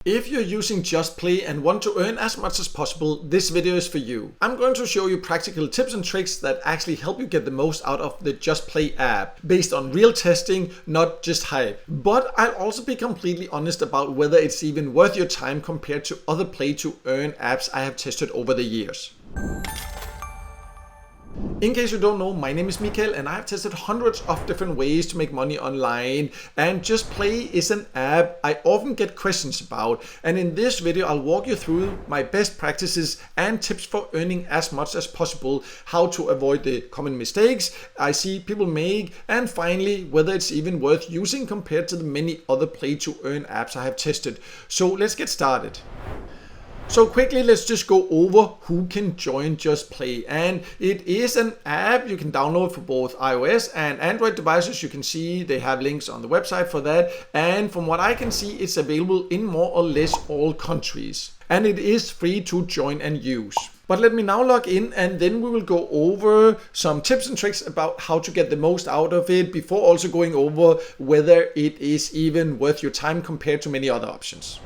If you're using JustPlay and want to earn as much as possible, this video is for you. I'm going to show you practical tips and tricks that actually help you get the most out of the JustPlay app, based on real testing, not just hype. But I'll also be completely honest about whether it's even worth your time compared to other play-to-earn apps I have tested over the years. In case you don't know, my name is Mikael and I've tested hundreds of different ways to make money online, and JustPlay is an app I often get questions about, and in this video I'll walk you through my best practices and tips for earning as much as possible, how to avoid the common mistakes I see people make, and finally whether it's even worth using compared to the many other play-to-earn apps I have tested. So let's get started. So quickly, let's just go over who can join JustPlay. And it is an app you can download for both iOS and Android devices. You can see they have links on the website for that. And from what I can see, it's available in more or less all countries. And it is free to join and use. But let me now log in, and then we will go over some tips and tricks about how to get the most out of it, before also going over whether it is even worth your time compared to many other options.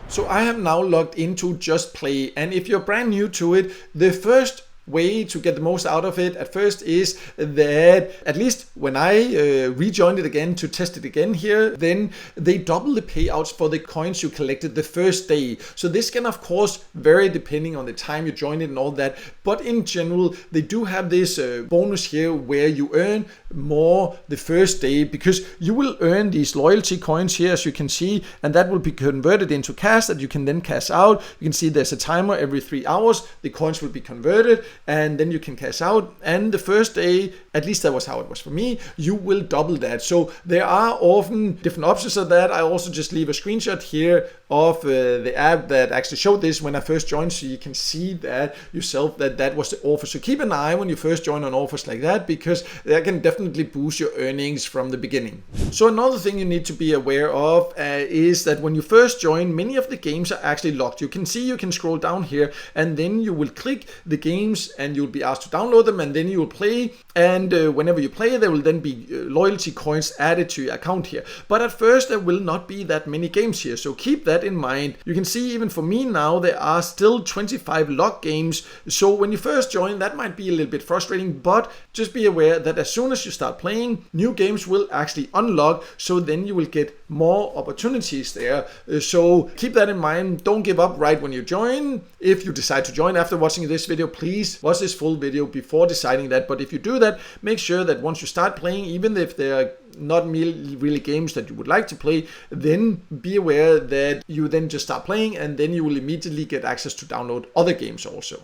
So I have now logged into JustPlay, and if you're brand new to it, the first way to get the most out of it at first is that, at least when I rejoined it again to test it again here, then they double the payouts for the coins you collected the first day. So this can of course vary depending on the time you joined it and all that, but in general they do have this bonus here where you earn more the first day, because you will earn these loyalty coins here, as you can see, and that will be converted into cash that you can then cash out. You can see there's a timer every 3 hours, the coins will be converted, and then you can cash out. And the first day, at least that was how it was for me, you will double that. So there are often different options of that. I also just leave a screenshot here of the app that actually showed this when I first joined, so you can see that yourself, that was the offer. So keep an eye when you first join on offers like that, because that can definitely boost your earnings from the beginning. So another thing you need to be aware of is that when you first join, many of the games are actually locked. You can see, you can scroll down here, and then you will click the games and you'll be asked to download them, and then you will play, and whenever you play there will then be loyalty coins added to your account here. But at first there will not be that many games here, so keep that in mind. You can see even for me now there are still 25 locked games, so when you first join that might be a little bit frustrating, but just be aware that as soon as you start playing, new games will actually unlock, so then you will get more opportunities there. So keep that in mind. Don't give up right when you join. If you decide to join after watching this video, please watch this full video before deciding that. But if you do that, make sure that once you start playing, even if there are not really games that you would like to play, then be aware that you then just start playing, and then you will immediately get access to download other games also.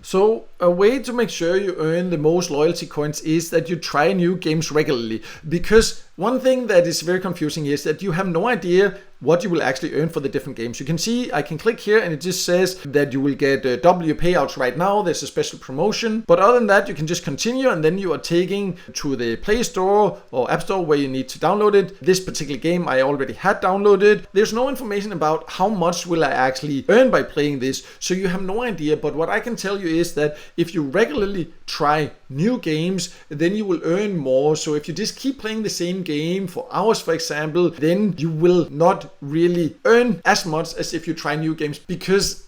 So a way to make sure you earn the most loyalty coins is that you try new games regularly, because one thing that is very confusing is that you have no idea what you will actually earn for the different games. You can see I can click here and it just says that you will get double your payouts right now. There's a special promotion, but other than that you can just continue, and then you are taken to the Play Store or App Store where you need to download it. This particular game I already had downloaded. There's no information about how much will I actually earn by playing this, so you have no idea. But what I can tell you is that if you regularly try new games, then you will earn more. So if you just keep playing the same game for hours, for example, then you will not really earn as much as if you try new games, because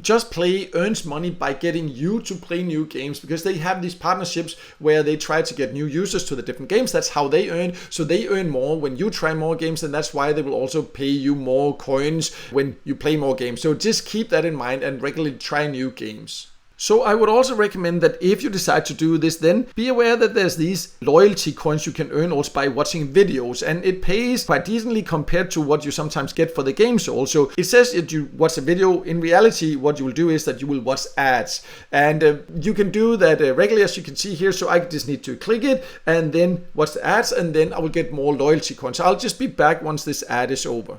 JustPlay earns money by getting you to play new games, because they have these partnerships where they try to get new users to the different games. That's how they earn. So they earn more when you try more games, and that's why they will also pay you more coins when you play more games. So just keep that in mind and regularly try new games. So I would also recommend that if you decide to do this, then be aware that there's these loyalty coins you can earn also by watching videos, and it pays quite decently compared to what you sometimes get for the games also. It says that you watch a video. In reality, what you will do is that you will watch ads, and you can do that regularly, as you can see here. So I just need to click it and then watch the ads, and then I will get more loyalty coins. I'll just be back once this ad is over.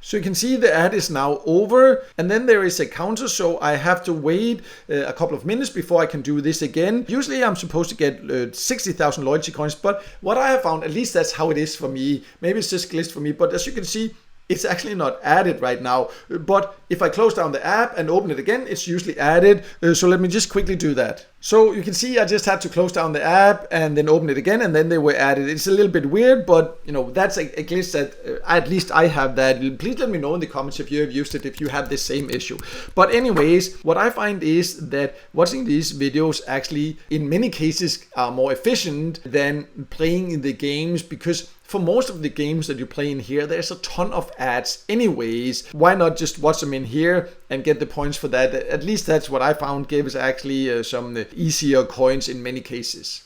So you can see the ad is now over, and then there is a counter, so I have to wait a couple of minutes before I can do this again. Usually I'm supposed to get 60,000 loyalty coins, but what I have found, at least that's how it is for me, maybe it's just glitched for me, but as you can see, it's actually not added right now. But if I close down the app and open it again, it's usually added. So let me just quickly do that. So you can see I just had to close down the app and then open it again, and then they were added. It's a little bit weird, but that's a glitch that at least I have that. Please let me know in the comments if you have used it, if you have the same issue. But anyways, what I find is that watching these videos actually in many cases are more efficient than playing the games, because for most of the games that you play in here, there's a ton of ads anyways. Why not just watch them in here and get the points for that? At least that's what I found gives actually some easier coins in many cases.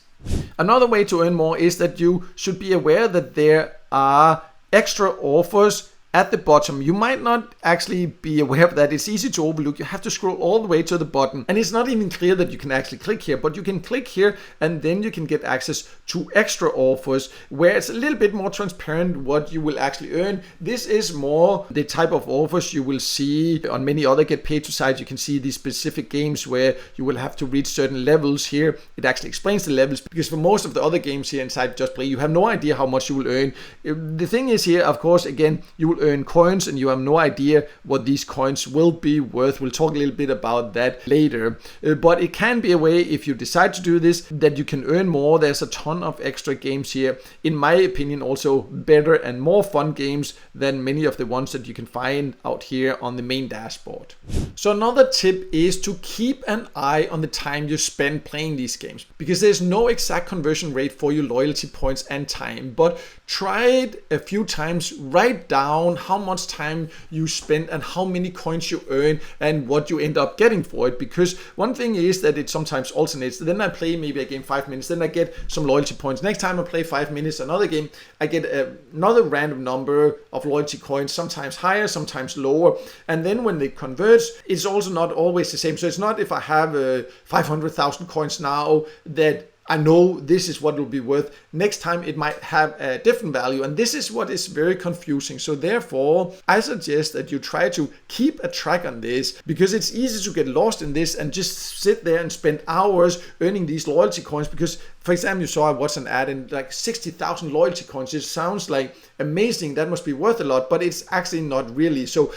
Another way to earn more is that you should be aware that there are extra offers at the bottom. You might not actually be aware of that. It's easy to overlook. You have to scroll all the way to the bottom, and it's not even clear that you can actually click here, but you can click here and then you can get access to extra offers where it's a little bit more transparent what you will actually earn. This is more the type of offers you will see on many other get paid to sites. You can see these specific games where you will have to reach certain levels. Here it actually explains the levels, because for most of the other games here inside JustPlay, you have no idea how much you will earn. The thing is here, of course, again, you will earn coins and you have no idea what these coins will be worth. We'll talk a little bit about that later, but it can be a way, if you decide to do this, that you can earn more. There's a ton of extra games here, in my opinion, also better and more fun games than many of the ones that you can find out here on the main dashboard. So another tip is to keep an eye on the time you spend playing these games, because there's no exact conversion rate for your loyalty points and time, but try it a few times. Write down how much time you spend and how many coins you earn and what you end up getting for it, because one thing is that it sometimes alternates. Then I play maybe a game 5 minutes, then I get some loyalty points. Next time I play 5 minutes, another game, I get another random number of loyalty coins, sometimes higher, sometimes lower. And then when it converts, it's also not always the same. So it's not if I have 500,000 coins now that I know this is what it will be worth. Next time it might have a different value, and this is what is very confusing. So therefore, I suggest that you try to keep a track on this, because it's easy to get lost in this and just sit there and spend hours earning these loyalty coins. Because, for example, you saw I watched an ad in like 60,000 loyalty coins. It sounds like amazing, that must be worth a lot, but it's actually not really. So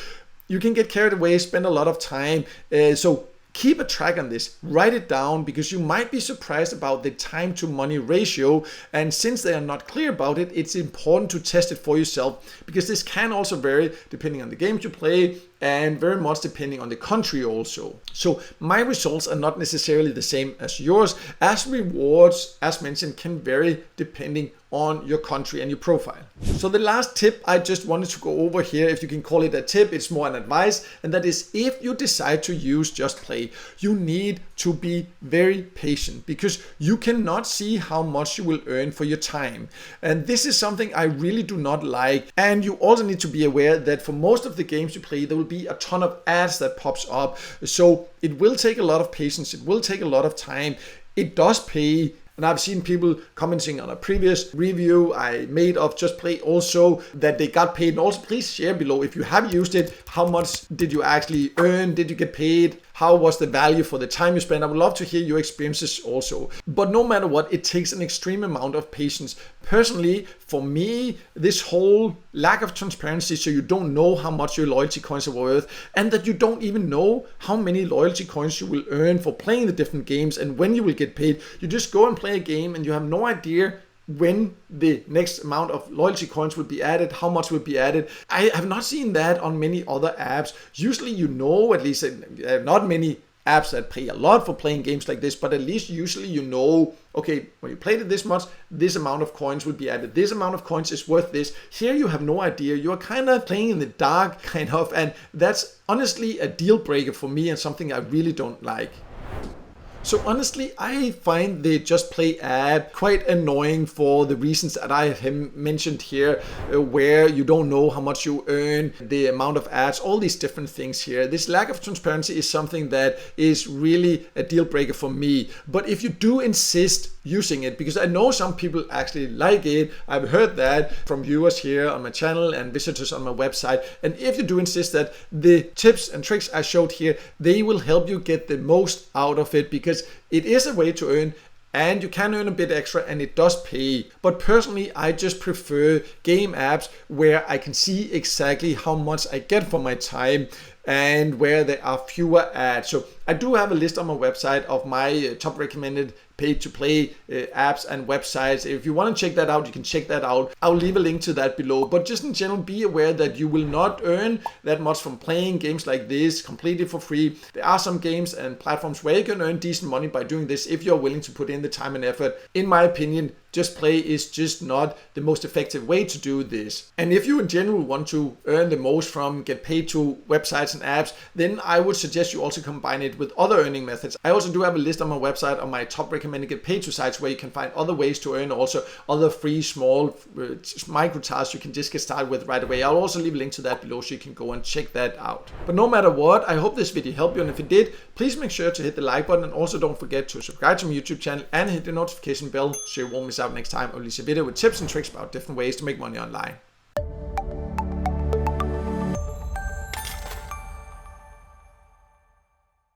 you can get carried away, spend a lot of time. So keep a track on this, write it down, because you might be surprised about the time to money ratio. And since they are not clear about it, it's important to test it for yourself, because this can also vary depending on the games you play and very much depending on the country also. So my results are not necessarily the same as yours, as rewards, as mentioned, can vary depending on your country and your profile. So the last tip I just wanted to go over here, if you can call it a tip, it's more an advice, and that is, if you decide to use JustPlay, you need to be very patient, because you cannot see how much you will earn for your time. And this is something I really do not like. And you also need to be aware that for most of the games you play, there will be a ton of ads that pops up. So it will take a lot of patience, it will take a lot of time. It does pay. And I've seen people commenting on a previous review I made of JustPlay also that they got paid. And also please share below if you have used it. How much did you actually earn? Did you get paid? How was the value for the time you spent? I would love to hear your experiences also. But no matter what, it takes an extreme amount of patience. Personally, for me, this whole lack of transparency, so you don't know how much your loyalty coins are worth, and that you don't even know how many loyalty coins you will earn for playing the different games and when you will get paid. You just go and play a game and you have no idea when the next amount of loyalty coins will be added, how much will be added. I have not seen that on many other apps. Usually you know, at least not many apps that pay a lot for playing games like this, but at least usually you know, okay, when you played it this much, this amount of coins will be added, this amount of coins is worth this. Here you have no idea, you're kind of playing in the dark, kind of, and that's honestly a deal breaker for me and something I really don't like. So honestly, I find the JustPlay app quite annoying for the reasons that I have mentioned here, where you don't know how much you earn, the amount of ads, all these different things here. This lack of transparency is something that is really a deal breaker for me. But if you do insist using it, because I know some people actually like it, I've heard that from viewers here on my channel and visitors on my website, and if you do insist that the tips and tricks I showed here, they will help you get the most out of it, because it is a way to earn and you can earn a bit extra and it does pay. But personally, I just prefer game apps where I can see exactly how much I get for my time and where there are fewer ads. So I do have a list on my website of my top recommended pay-to-play apps and websites. If you want to check that out, you can check that out. I'll leave a link to that below. But just in general, be aware that you will not earn that much from playing games like this completely for free. There are some games and platforms where you can earn decent money by doing this if you're willing to put in the time and effort. In my opinion, JustPlay is just not the most effective way to do this. And if you in general want to earn the most from get paid to websites and apps, then I would suggest you also combine it with other earning methods. I also do have a list on my website on my top recommended get paid to sites where you can find other ways to earn, also other free small micro tasks you can just get started with right away. I'll also leave a link to that below so you can go and check that out. But no matter what, I hope this video helped you, and if it did, please make sure to hit the like button, and also don't forget to subscribe to my YouTube channel and hit the notification bell so you won't miss out next time I release a video with tips and tricks about different ways to make money online.